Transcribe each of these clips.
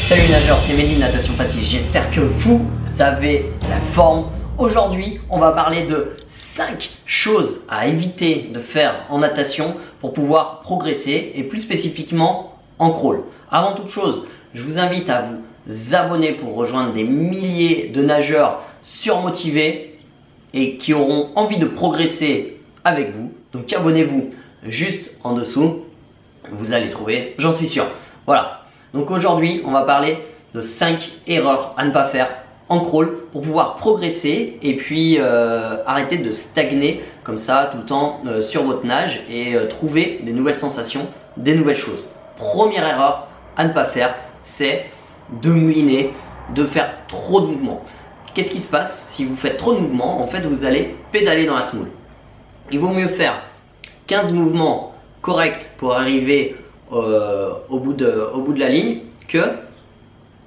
Salut les nageurs, c'est Mehdi de Natation Facile. J'espère que vous avez la forme. Aujourd'hui, on va parler de 5 choses à éviter de faire en natation pour pouvoir progresser et plus spécifiquement en crawl. Avant toute chose, je vous invite à vous abonner pour rejoindre des milliers de nageurs surmotivés et qui auront envie de progresser avec vous. Donc abonnez-vous juste en dessous, vous allez trouver, j'en suis sûr. Voilà. Donc aujourd'hui, on va parler de 5 erreurs à ne pas faire en crawl pour pouvoir progresser et puis arrêter de stagner comme ça tout le temps sur votre nage et trouver des nouvelles sensations, des nouvelles choses. Première erreur à ne pas faire, c'est de mouliner, de faire trop de mouvements. Qu'est-ce qui se passe si vous faites trop de mouvements? En fait, vous allez pédaler dans la semoule. Il vaut mieux faire 15 mouvements corrects pour arriver au bout de la ligne que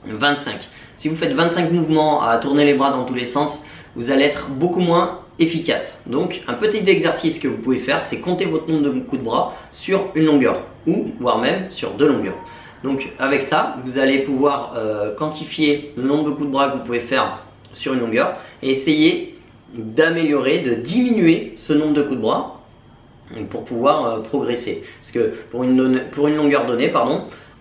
25. Si vous faites 25 mouvements à tourner les bras dans tous les sens, vous allez être beaucoup moins efficace. Donc un petit exercice que vous pouvez faire, c'est compter votre nombre de coups de bras sur une longueur ou voire même sur 2 longueurs. Donc avec ça, vous allez pouvoir quantifier le nombre de coups de bras que vous pouvez faire sur une longueur et essayer d'améliorer, de diminuer ce nombre de coups de bras pour pouvoir progresser. Parce que pour une longueur donnée,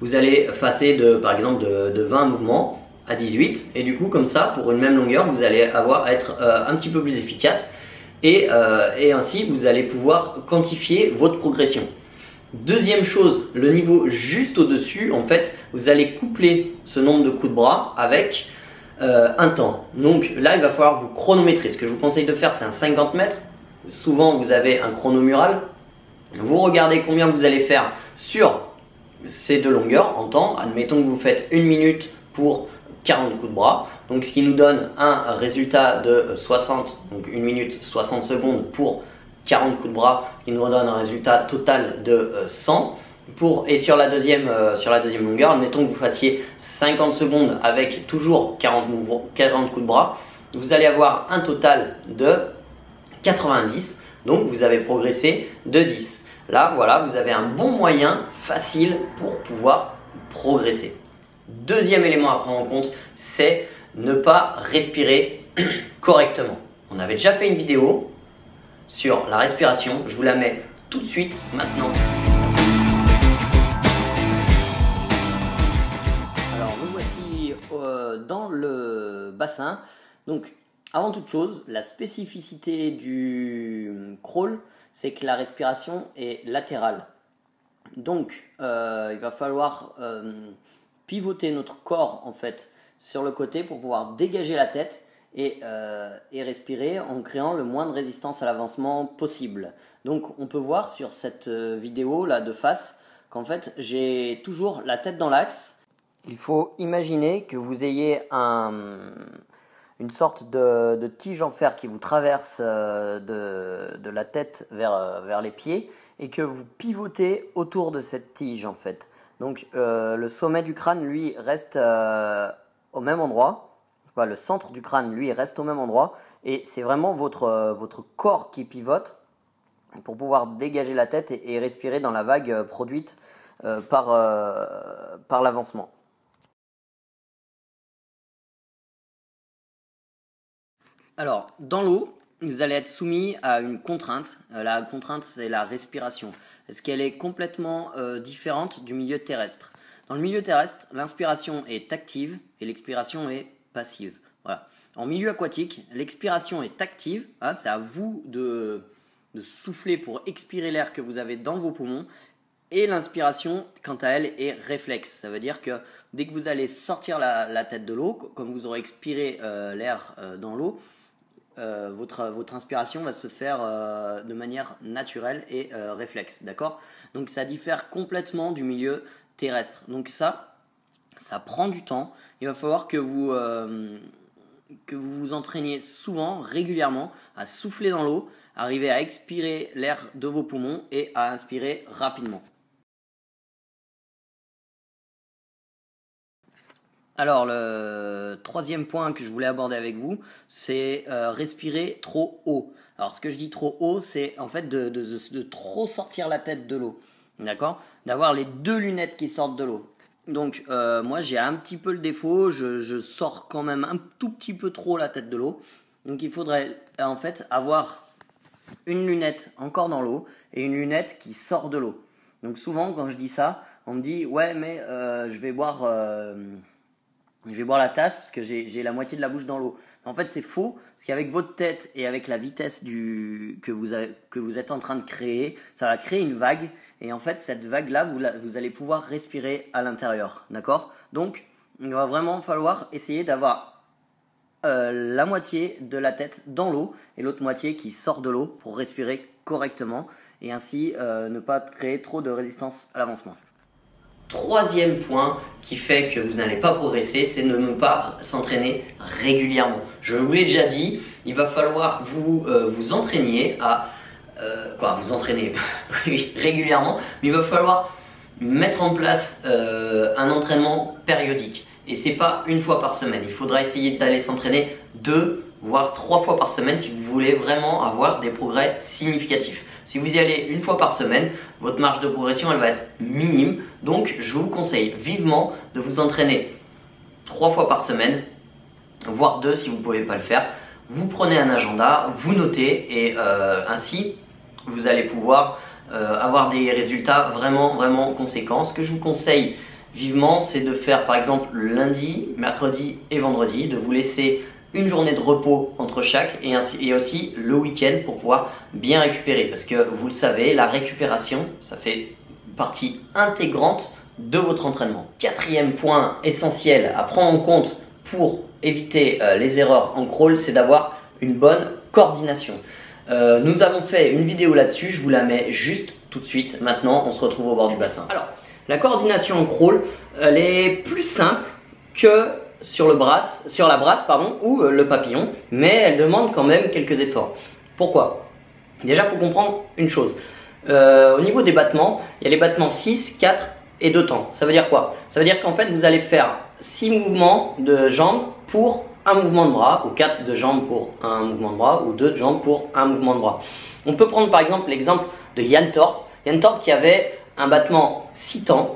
vous allez passer par exemple de 20 mouvements à 18 et du coup comme ça pour une même longueur vous allez être un petit peu plus efficace et ainsi vous allez pouvoir quantifier votre progression. Deuxième chose, le niveau juste au-dessus, en fait vous allez coupler ce nombre de coups de bras avec un temps. Donc là il va falloir vous chronométrer. Ce que je vous conseille de faire, c'est un 50 mètres. Souvent vous avez un chrono mural, vous regardez combien vous allez faire sur ces deux longueurs en temps. Admettons que vous faites 1 minute pour 40 coups de bras, donc ce qui nous donne un résultat de 60, donc 1 minute 60 secondes pour 40 coups de bras, ce qui nous donne un résultat total de 100. Et sur la deuxième longueur, admettons que vous fassiez 50 secondes avec toujours 40 coups de bras, vous allez avoir un total de 90, donc vous avez progressé de 10. Là, voilà, vous avez un bon moyen facile pour pouvoir progresser. Deuxième élément à prendre en compte, c'est ne pas respirer correctement. On avait déjà fait une vidéo sur la respiration, je vous la mets tout de suite maintenant. Alors, nous voici dans le bassin. Donc, avant toute chose, la spécificité du crawl, c'est que la respiration est latérale. Donc, il va falloir pivoter notre corps en fait sur le côté pour pouvoir dégager la tête et respirer en créant le moins de résistance à l'avancement possible. Donc, on peut voir sur cette vidéo là de face qu'en fait, j'ai toujours la tête dans l'axe. Il faut imaginer que vous ayez une sorte de tige en fer qui vous traverse de la tête vers les pieds et que vous pivotez autour de cette tige en fait. Donc le sommet du crâne lui reste au même endroit, enfin, le centre du crâne lui reste au même endroit et c'est vraiment votre corps qui pivote pour pouvoir dégager la tête et respirer dans la vague produite par l'avancement. Alors, dans l'eau, vous allez être soumis à une contrainte. La contrainte, c'est la respiration. Est-ce qu'elle est complètement différente du milieu terrestre? Dans le milieu terrestre, l'inspiration est active et l'expiration est passive. Voilà. En milieu aquatique, l'expiration est active. Hein, c'est à vous de souffler pour expirer l'air que vous avez dans vos poumons. Et l'inspiration, quant à elle, est réflexe. Ça veut dire que dès que vous allez sortir la tête de l'eau, comme vous aurez expiré l'air dans l'eau, votre inspiration va se faire de manière naturelle et réflexe, d'accord? Donc ça diffère complètement du milieu terrestre. Donc ça prend du temps. Il va falloir que vous vous entraîniez souvent, régulièrement, à souffler dans l'eau, arriver à expirer l'air de vos poumons et à inspirer rapidement. Alors, le troisième point que je voulais aborder avec vous, c'est respirer trop haut. Alors, ce que je dis trop haut, c'est en fait de trop sortir la tête de l'eau. D'accord? D'avoir les deux lunettes qui sortent de l'eau. Donc moi j'ai un petit peu le défaut, je sors quand même un tout petit peu trop la tête de l'eau. Donc il faudrait en fait avoir une lunette encore dans l'eau et une lunette qui sort de l'eau. Donc souvent quand je dis ça, on me dit ouais mais je vais boire la tasse parce que j'ai la moitié de la bouche dans l'eau. En fait c'est faux, parce qu'avec votre tête et avec la vitesse que vous êtes en train de créer, ça va créer une vague, et en fait cette vague là vous allez pouvoir respirer à l'intérieur, d'accord? Donc il va vraiment falloir essayer d'avoir la moitié de la tête dans l'eau et l'autre moitié qui sort de l'eau pour respirer correctement et ainsi ne pas créer trop de résistance à l'avancement. Troisième point qui fait que vous n'allez pas progresser, c'est de ne pas s'entraîner régulièrement. Je vous l'ai déjà dit, il va falloir que vous entraîniez à vous entraîner oui, régulièrement, mais il va falloir mettre en place un entraînement périodique. Et c'est pas une fois par semaine. Il faudra essayer d'aller s'entraîner 2 voire 3 fois par semaine si vous voulez vraiment avoir des progrès significatifs. Si vous y allez une fois par semaine, votre marge de progression elle va être minime. Donc je vous conseille vivement de vous entraîner 3 fois par semaine, voire 2 si vous ne pouvez pas le faire. Vous prenez un agenda, vous notez et ainsi vous allez pouvoir avoir des résultats vraiment conséquents. Ce que je vous conseille vivement, c'est de faire par exemple lundi, mercredi et vendredi, de vous laisser une journée de repos entre chaque et aussi le week-end pour pouvoir bien récupérer, parce que vous le savez, la récupération ça fait partie intégrante de votre entraînement. Quatrième point essentiel à prendre en compte pour éviter les erreurs en crawl, c'est d'avoir une bonne coordination. Nous avons fait une vidéo là-dessus, je vous la mets juste tout de suite. Maintenant on se retrouve au bord du bassin. Alors la coordination en crawl, elle est plus simple que sur la brasse ou le papillon, mais elle demande quand même quelques efforts. Pourquoi? Déjà, il faut comprendre une chose. Au niveau des battements, il y a les battements 6, 4 et 2 temps. Ça veut dire quoi? Ça veut dire qu'en fait, vous allez faire 6 mouvements de jambes pour un mouvement de bras, ou 4 de jambes pour un mouvement de bras, ou 2 de jambes pour un mouvement de bras. On peut prendre par exemple l'exemple de Jan Torp. Jan Torp qui avait un battement 6 temps.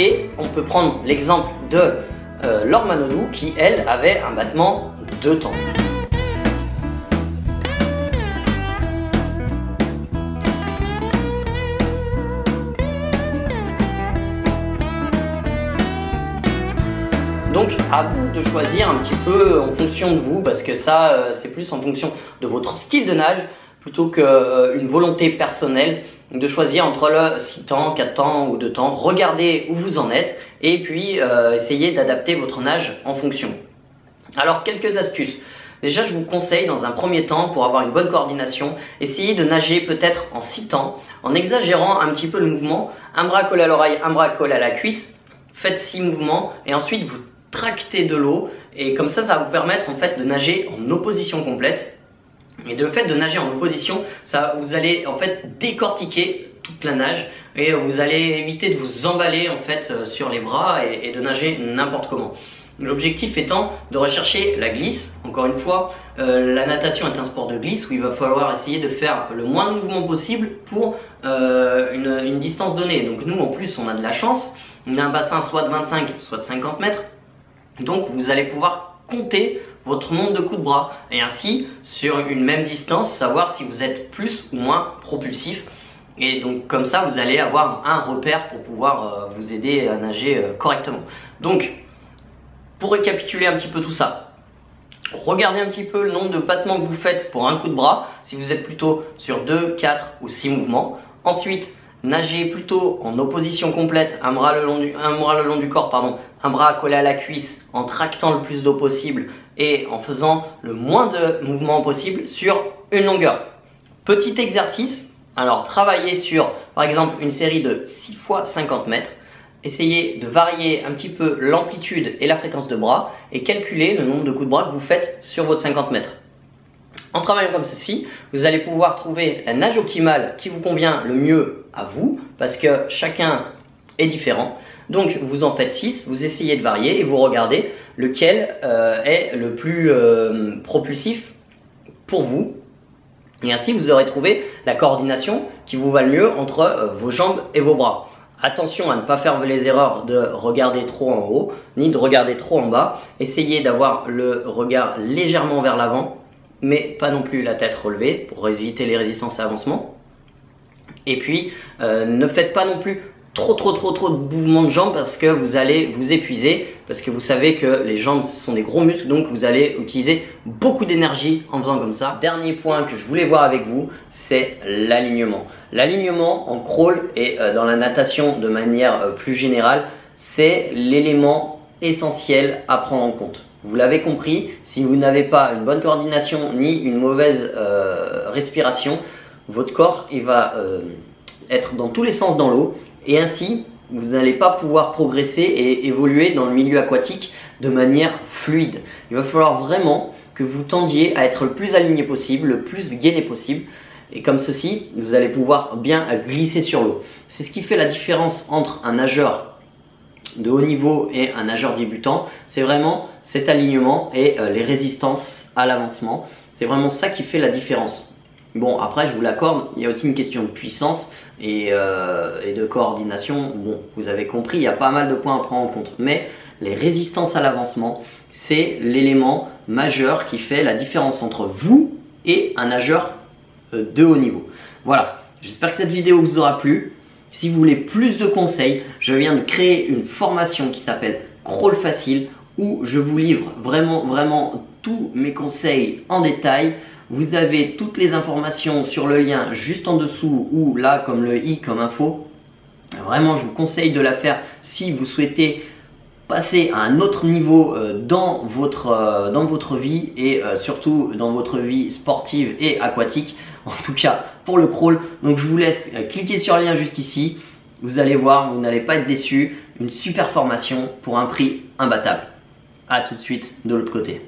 Et on peut prendre l'exemple de Laure Manodou qui, elle, avait un battement 2 temps. Donc à vous de choisir un petit peu en fonction de vous, parce que ça c'est plus en fonction de votre style de nage plutôt qu'une volonté personnelle, de choisir entre le 6 temps, 4 temps ou 2 temps. Regardez où vous en êtes et puis essayez d'adapter votre nage en fonction. Alors quelques astuces. Déjà je vous conseille dans un premier temps, pour avoir une bonne coordination, essayez de nager peut-être en 6 temps en exagérant un petit peu le mouvement. Un bras collé à l'oreille, un bras collé à la cuisse. Faites 6 mouvements et ensuite vous tractez de l'eau, et comme ça va vous permettre en fait de nager en opposition complète. Et de fait de nager en opposition, vous allez en fait décortiquer toute la nage et vous allez éviter de vous emballer en fait sur les bras et de nager n'importe comment. L'objectif étant de rechercher la glisse. Encore une fois, la natation est un sport de glisse où il va falloir essayer de faire le moins de mouvements possible pour une distance donnée. Donc nous en plus on a de la chance, on a un bassin soit de 25 soit de 50 mètres. Donc vous allez pouvoir compter votre nombre de coups de bras et ainsi sur une même distance savoir si vous êtes plus ou moins propulsif, et donc comme ça vous allez avoir un repère pour pouvoir vous aider à nager correctement. Donc pour récapituler un petit peu tout ça, regardez un petit peu le nombre de battements que vous faites pour un coup de bras, si vous êtes plutôt sur 2, 4 ou 6 mouvements. Ensuite nagez plutôt en opposition complète, un bras le long du corps, un bras collé à la cuisse en tractant le plus d'eau possible et en faisant le moins de mouvements possible sur une longueur. Petit exercice, alors travaillez sur par exemple une série de 6 fois 50 mètres essayez de varier un petit peu l'amplitude et la fréquence de bras et calculez le nombre de coups de bras que vous faites sur votre 50 mètres. En travaillant comme ceci, vous allez pouvoir trouver la nage optimale qui vous convient le mieux à vous parce que chacun est différent. Donc vous en faites 6, vous essayez de varier et vous regardez lequel est le plus propulsif pour vous. Et ainsi vous aurez trouvé la coordination qui vous va le mieux entre vos jambes et vos bras. Attention à ne pas faire les erreurs de regarder trop en haut ni de regarder trop en bas. Essayez d'avoir le regard légèrement vers l'avant, mais pas non plus la tête relevée pour éviter les résistances à avancement. Et puis ne faites pas non plus trop de mouvements de jambes parce que vous allez vous épuiser, parce que vous savez que les jambes sont des gros muscles, donc vous allez utiliser beaucoup d'énergie en faisant comme ça. Dernier point que je voulais voir avec vous, c'est l'alignement. L'alignement en crawl et dans la natation de manière plus générale, c'est l'élément essentiel à prendre en compte. Vous l'avez compris, si vous n'avez pas une bonne coordination ni une mauvaise respiration, votre corps il va être dans tous les sens dans l'eau et ainsi vous n'allez pas pouvoir progresser et évoluer dans le milieu aquatique de manière fluide. Il va falloir vraiment que vous tendiez à être le plus aligné possible, le plus gainé possible, et comme ceci vous allez pouvoir bien glisser sur l'eau. C'est ce qui fait la différence entre un nageur de haut niveau et un nageur débutant, c'est vraiment cet alignement et les résistances à l'avancement. C'est vraiment ça qui fait la différence. Bon, après je vous l'accorde, il y a aussi une question de puissance et de coordination. Bon, vous avez compris, il y a pas mal de points à prendre en compte, mais les résistances à l'avancement, c'est l'élément majeur qui fait la différence entre vous et un nageur de haut niveau. Voilà, j'espère que cette vidéo vous aura plu. Si vous voulez plus de conseils, je viens de créer une formation qui s'appelle Crawl Facile où je vous livre vraiment tous mes conseils en détail. Vous avez toutes les informations sur le lien juste en dessous ou là comme le i comme info. Vraiment, je vous conseille de la faire si vous souhaitez passer à un autre niveau dans votre vie et surtout dans votre vie sportive et aquatique, en tout cas pour le crawl. Donc je vous laisse cliquer sur le lien juste ici, vous allez voir, vous n'allez pas être déçus, une super formation pour un prix imbattable. A tout de suite de l'autre côté.